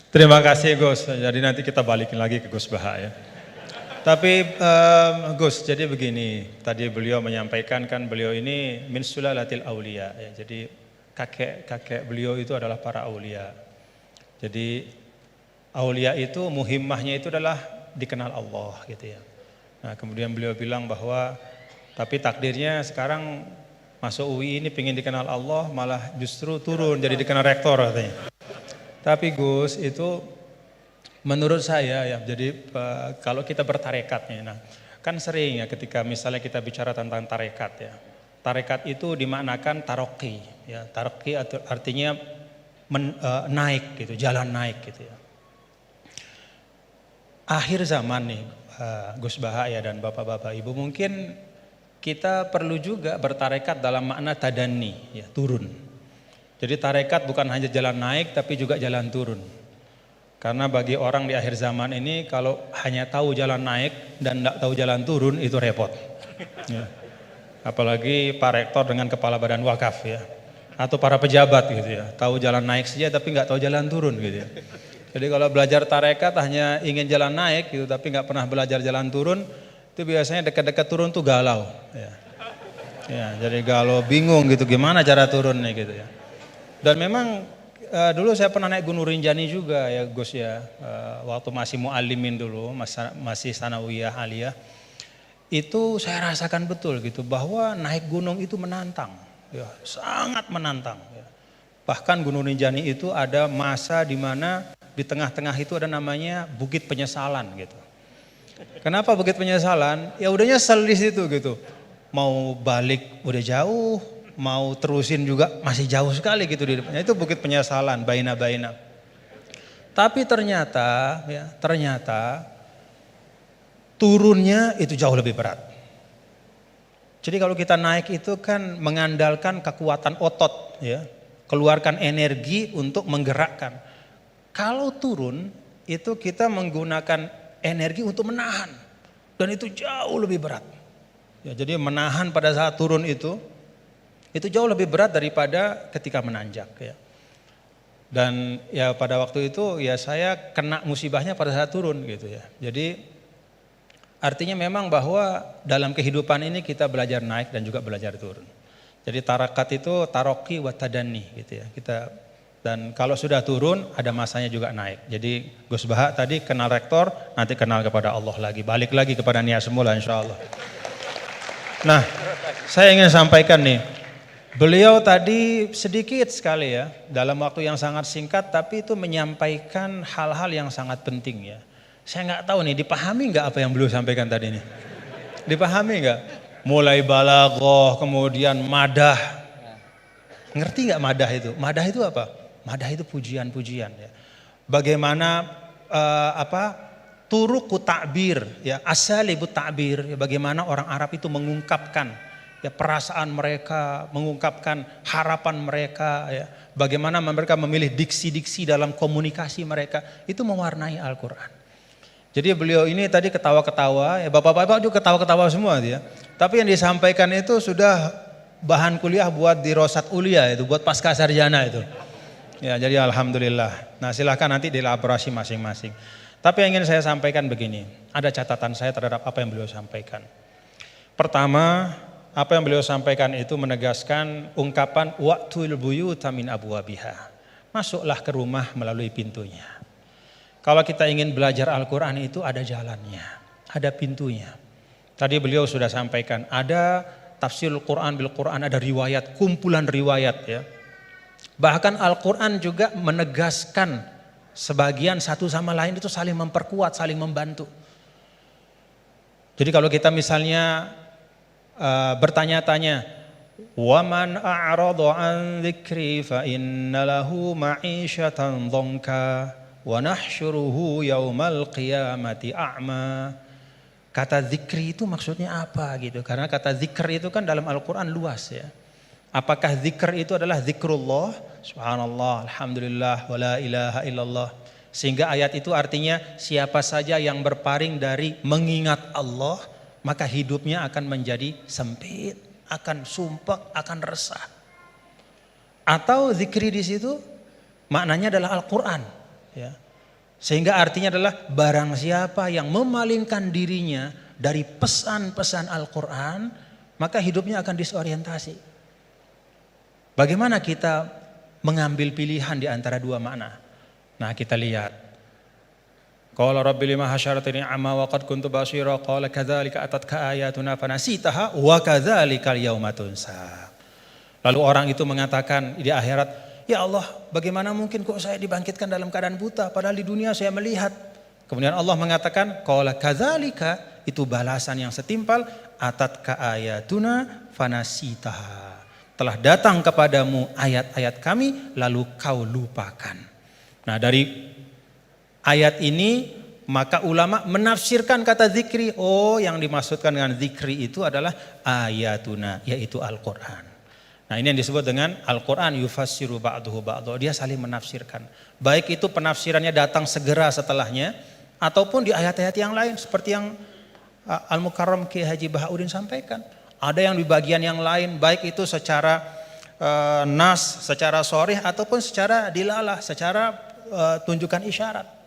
Terima kasih Gus. Jadi nanti kita balikin lagi ke Gus Baha ya. Tapi Gus, jadi begini, tadi beliau menyampaikan kan beliau ini min sulalatil aulia ya. Jadi kakek beliau itu adalah para aulia. Jadi aulia itu muhimmahnya itu adalah dikenal Allah gitu ya. Nah, kemudian beliau bilang bahwa tapi takdirnya sekarang masuk UI ini pengen dikenal Allah malah justru turun jadi dikenal rektor katanya. Tapi Gus itu menurut saya ya, jadi kalau kita bertarekat nih, nah kan sering ya ketika misalnya kita bicara tentang tarekat ya, tarekat itu dimaknakan taroki ya, taroki artinya naik gitu, jalan naik gitu ya. Akhir zaman nih Gus Baha ya dan bapak-bapak ibu, mungkin kita perlu juga bertarekat dalam makna tadani ya, turun. Jadi tarekat bukan hanya jalan naik tapi juga jalan turun. Karena bagi orang di akhir zaman ini kalau hanya tahu jalan naik dan tidak tahu jalan turun itu repot. Ya. Apalagi Pak Rektor dengan Kepala Badan Wakaf ya. Atau para pejabat gitu ya. Tahu jalan naik saja tapi nggak tahu jalan turun gitu ya. Jadi kalau belajar tarekat hanya ingin jalan naik gitu tapi nggak pernah belajar jalan turun, itu biasanya dekat-dekat turun tuh galau. Ya. Ya, jadi galau, bingung gitu gimana cara turunnya gitu ya. Dan memang dulu saya pernah naik Gunung Rinjani juga ya Gus ya, waktu masih mu'allimin dulu, masih sanawiyah aliyah, itu saya rasakan betul gitu bahwa naik gunung itu menantang, ya, sangat menantang. Ya. Bahkan Gunung Rinjani itu ada masa di mana di tengah-tengah itu ada namanya Bukit Penyesalan gitu. Kenapa Bukit Penyesalan? Ya udah nyesel di situ gitu, mau balik udah jauh, mau terusin juga masih jauh sekali gitu di depannya. Itu Bukit Penyesalan, baina-baina. Tapi ternyata turunnya itu jauh lebih berat. Jadi kalau kita naik itu kan mengandalkan kekuatan otot ya, keluarkan energi untuk menggerakkan. Kalau turun itu kita menggunakan energi untuk menahan dan itu jauh lebih berat. Ya, jadi menahan pada saat turun itu jauh lebih berat daripada ketika menanjak ya. Dan ya pada waktu itu ya saya kena musibahnya pada saat turun gitu ya. Jadi artinya memang bahwa dalam kehidupan ini kita belajar naik dan juga belajar turun. Jadi tarakat itu taroki wa tadani gitu ya. Dan kalau sudah turun ada masanya juga naik. Jadi Gus Baha tadi kenal rektor, nanti kenal kepada Allah lagi, balik lagi kepada niat semula insyaallah. Nah, saya ingin sampaikan nih, beliau tadi sedikit sekali ya, dalam waktu yang sangat singkat, tapi itu menyampaikan hal-hal yang sangat penting ya. Saya nggak tahu nih, dipahami nggak apa yang beliau sampaikan tadi nih? Dipahami nggak? Mulai balaghah, kemudian madah. Ngerti nggak madah itu? Madah itu apa? Madah itu pujian-pujian ya. Bagaimana turuku ta'bir ya, asalibut ta'bir ya, bagaimana orang Arab itu mengungkapkan ya perasaan mereka, mengungkapkan harapan mereka ya, bagaimana mereka memilih diksi-diksi dalam komunikasi mereka, itu mewarnai Al-Qur'an. Jadi beliau ini tadi ketawa-ketawa ya, bapak-bapak juga ketawa-ketawa semua dia. Tapi yang disampaikan itu sudah bahan kuliah buat di Rosat Ulia itu, buat pasca sarjana itu. Ya, jadi alhamdulillah. Nah, silahkan nanti dielaborasi masing-masing. Tapi yang ingin saya sampaikan begini, ada catatan saya terhadap apa yang beliau sampaikan. Pertama, apa yang beliau sampaikan itu menegaskan ungkapan wa'tul buyuta min abwabiha. Masuklah ke rumah melalui pintunya. Kalau kita ingin belajar Al-Quran itu ada jalannya, ada pintunya. Tadi beliau sudah sampaikan, ada tafsir Al-Quran bil Quran, ada riwayat, kumpulan riwayat ya. Bahkan Al-Quran juga menegaskan sebagian satu sama lain itu saling memperkuat, saling membantu. Jadi kalau kita misalnya bertanya-tanya, waman a'rada an dzikri fa inna lahu ma'isyatan dhanka wa nahsyuruhu yaumal qiyamati a'ma. Kata zikri itu maksudnya apa gitu? Karena kata zikr itu kan dalam Al-Quran luas ya. Apakah zikr itu adalah zikrullah, subhanallah, alhamdulillah, wala ilaha illallah. Sehingga ayat itu artinya siapa saja yang berpaling dari mengingat Allah, maka hidupnya akan menjadi sempit, akan sumpek, akan resah. Atau zikri di situ maknanya adalah Al-Quran. Ya. Sehingga artinya adalah barang siapa yang memalingkan dirinya dari pesan-pesan Al-Quran, maka hidupnya akan disorientasi. Bagaimana kita mengambil pilihan di antara dua makna? Nah, kita lihat. Qala rabbi lima hasyaratini amma wa qad kuntu basira qala kadzalika atatka ayatuna fanasitaha wa kadzalikal yauma tunsa. Lalu orang itu mengatakan di akhirat, ya Allah, bagaimana mungkin kok saya dibangkitkan dalam keadaan buta padahal di dunia saya melihat. Kemudian Allah mengatakan qala kadzalika, itu balasan yang setimpal, atatka ayatuna fanasitaha. Telah datang kepadamu ayat-ayat kami lalu kau lupakan. Nah, dari ayat ini maka ulama menafsirkan kata zikri. Oh, yang dimaksudkan dengan zikri itu adalah ayatuna, yaitu Al-Quran. Nah, ini yang disebut dengan Al-Quran yufassiru ba'duhu ba'duhu. Dia saling menafsirkan. Baik itu penafsirannya datang segera setelahnya, ataupun di ayat-ayat yang lain seperti yang Al-Mukarram Kiai Haji Bahauddin sampaikan. Ada yang di bagian yang lain, baik itu secara nas, secara sharih ataupun secara dilalah, secara tunjukkan isyarat.